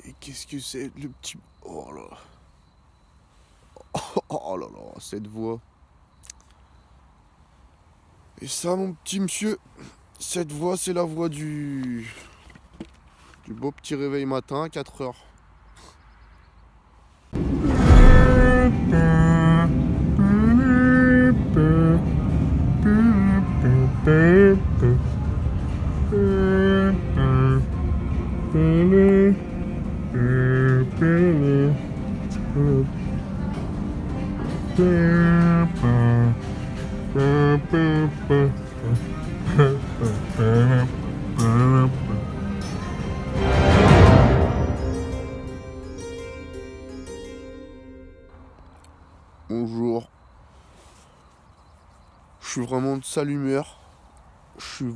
Et qu'est-ce que c'est le petit... Oh là. Oh là là, cette voix. Et ça, mon petit monsieur, cette voix, c'est la voix du beau petit réveil matin à 4 heures. Bonjour. Je suis vraiment de sale humeur. Je suis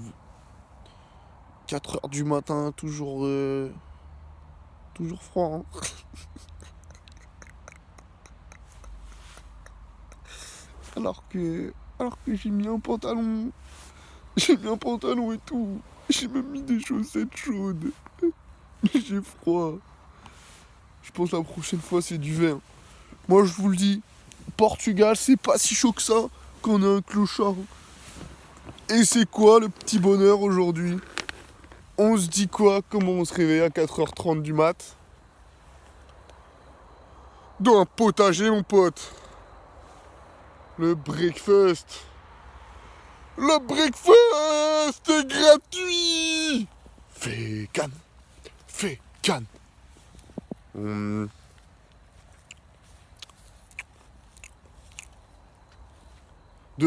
4 heures du matin, toujours froid. Hein. Alors que j'ai mis un pantalon. J'ai mis un pantalon et tout. J'ai même mis des chaussettes chaudes. Mais j'ai froid. Je pense que la prochaine fois c'est du vin. Moi je vous le dis, Portugal c'est pas si chaud que ça qu'on a un clochard. Et c'est quoi le petit bonheur aujourd'hui? On se dit quoi? Comment on se réveille à 4h30 du mat? Dans un potager mon pote. Le breakfast. Le breakfast est gratuit. Fais canne. Fais canne. De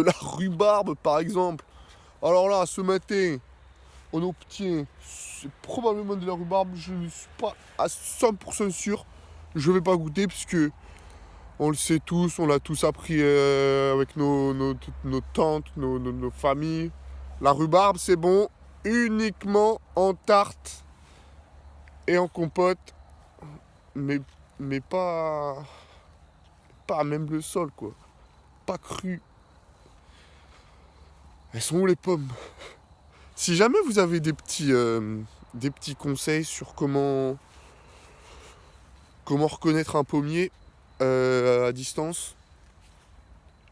la rhubarbe par exemple. Alors là, ce matin, on obtient, c'est probablement de la rhubarbe, je ne suis pas à 100% sûr. Je vais pas goûter puisque on le sait tous, on l'a tous appris avec nos tantes, nos familles. La rhubarbe, c'est bon uniquement en tarte et en compote, mais, mais pas même le sol, quoi. Pas cru. Elles sont où les pommes? Si jamais vous avez des petits conseils sur comment reconnaître un pommier à distance,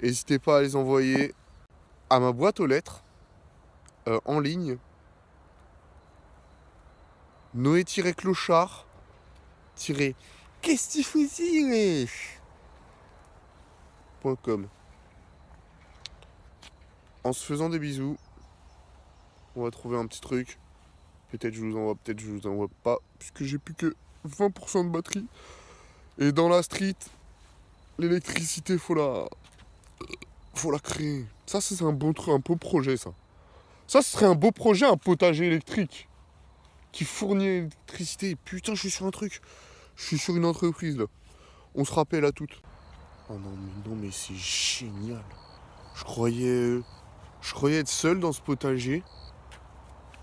n'hésitez pas à les envoyer à ma boîte aux lettres en ligne. Noé-clochard qu'est-ce qu'il faut dire .com. En se faisant des bisous, on va trouver un petit truc. Peut-être je vous envoie, peut-être je vous envoie pas, puisque j'ai plus que 20% de batterie. Et dans la street, l'électricité, faut la créer. Ça, c'est un beau projet, ça. Ça, ce serait un beau projet, un potager électrique qui fournit l'électricité. Putain, je suis sur un truc. Je suis sur une entreprise, là. On se rappelle à toutes. Oh non, mais c'est génial. Je croyais être seul dans ce potager.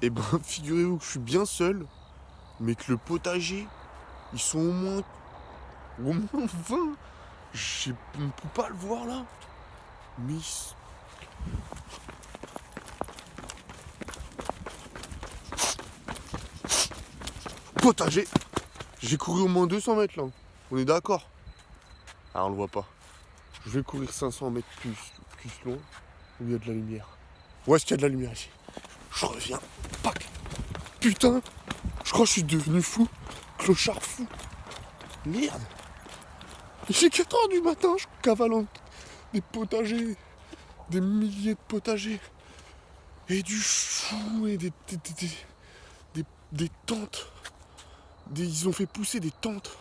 Et ben, figurez-vous que je suis bien seul, mais que le potager, ils sont au moins 20. On ne peut pas le voir là. Mais potager. J'ai couru au moins 200 mètres là. On est d'accord? Ah, on le voit pas. Je vais courir 500 mètres plus loin où il y a de la lumière. Où est-ce qu'il y a de la lumière ici? Je reviens. Pac. Putain. Je crois que je suis devenu fou. Clochard fou. Merde. J'ai 4 heures du matin. Je cavale des potagers. Des milliers de potagers. Et du chou et des tentes. Ils ont fait pousser des tentes.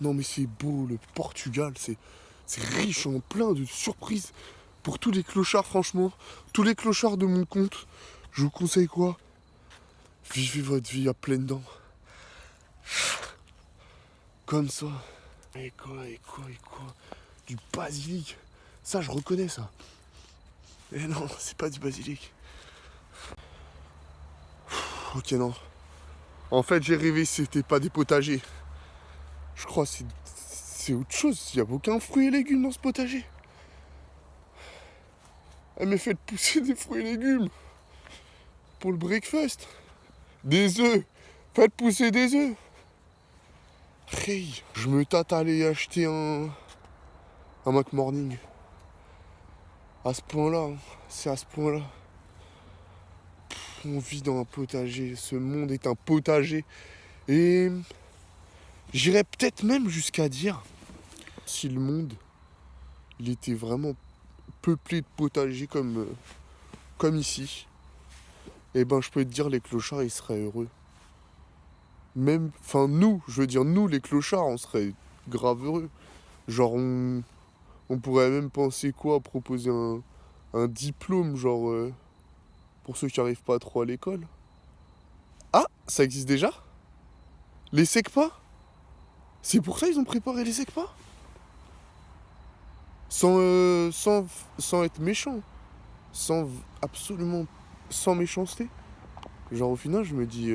Non mais c'est beau, le Portugal, c'est riche en plein de surprises pour tous les clochards, franchement. Tous les clochards de mon compte, je vous conseille quoi? Vivez votre vie à pleines dents. Comme ça. Et quoi? Du basilic. Ça, je reconnais ça. Et non, c'est pas du basilic. Ok, non. En fait, j'ai rêvé, c'était pas des potagers. Je crois que c'est autre chose. Il n'y a aucun fruit et légumes dans ce potager. Elle m'a fait pousser des fruits et légumes pour le breakfast. Des œufs. Faites pousser des œufs. Hey, je me tâte à aller acheter un McMorning. À ce point-là, hein. C'est à ce point-là. On vit dans un potager. Ce monde est un potager. Et j'irais peut-être même jusqu'à dire, si le monde, il était vraiment peuplé de potagers comme ici, eh ben je peux te dire, les clochards, ils seraient heureux. Même, enfin nous, je veux dire, nous, les clochards, on serait grave heureux. Genre, on pourrait même penser quoi, proposer un diplôme, genre, pour ceux qui n'arrivent pas trop à l'école. Ah, ça existe déjà? Les SECPA? C'est pour ça qu'ils ont préparé les SECPA? Sans être méchant. Absolument sans méchanceté. Genre au final, je me dis,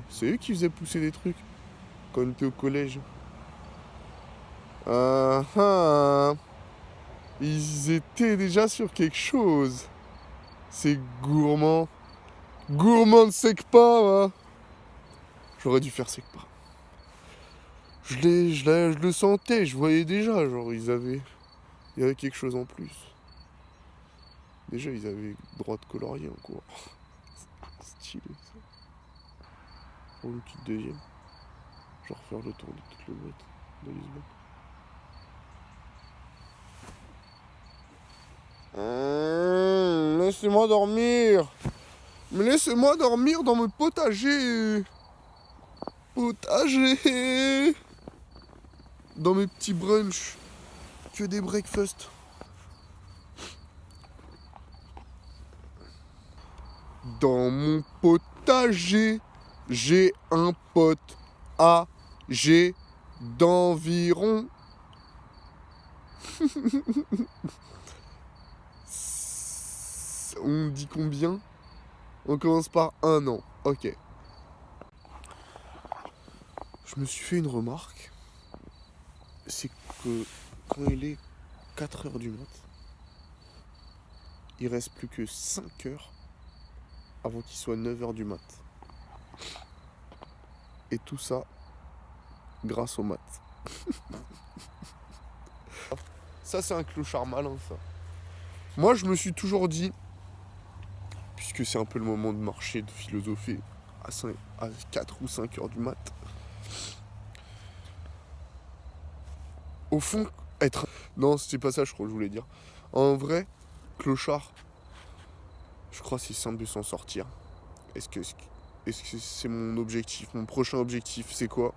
c'est eux qui faisaient pousser des trucs quand on était au collège. Ah ah, ils étaient déjà sur quelque chose. C'est gourmand. Gourmand de SECPA, hein. J'aurais dû faire SECPA. Je le sentais, je voyais déjà, genre il y avait quelque chose en plus. Déjà, ils avaient droit de colorier en cours. Stylé ça. Pour une petite deuxième. Je vais refaire le tour de toute le boîte de Lisbonne. Laissez-moi dormir. Mais laissez-moi dormir dans mon potager. Potager. Dans mes petits brunchs. Que des breakfasts. Dans mon potager, j'ai un pote âgé d'environ. On dit combien? On commence par 1 an. Ok. Je me suis fait une remarque. C'est que quand il est 4h du mat, il reste plus que 5 heures avant qu'il soit 9h du mat. Et tout ça grâce aux maths. Ça, c'est un clochard malin, ça. Moi, je me suis toujours dit, puisque c'est un peu le moment de marcher, de philosopher, à 4 ou 5 heures du mat, au fond, être... Non, c'était pas ça, je crois que je voulais dire. En vrai, clochard, je crois que c'est simple de s'en sortir. Est-ce que c'est mon objectif? Mon prochain objectif, c'est quoi?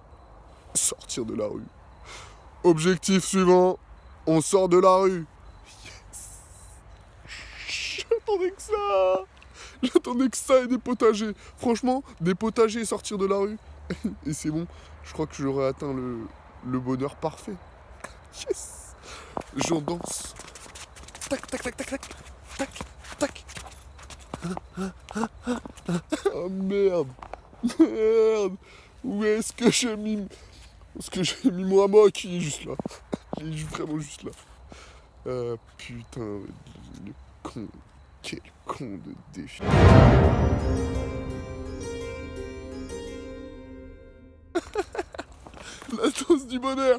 Sortir de la rue. Objectif suivant, on sort de la rue. Yes. J'attendais que ça et des potagers. Franchement, des potagers et sortir de la rue. Et c'est bon, je crois que j'aurais atteint le bonheur parfait. Yes. J'en danse. Tac, tac, tac, tac, tac. Tac, tac. Oh merde. Merde. Où est-ce que j'ai mis... Est-ce que j'ai mis mon hamac qui est juste là? Il est vraiment juste là. Putain, le con. Quel con de défi. La danse du bonheur.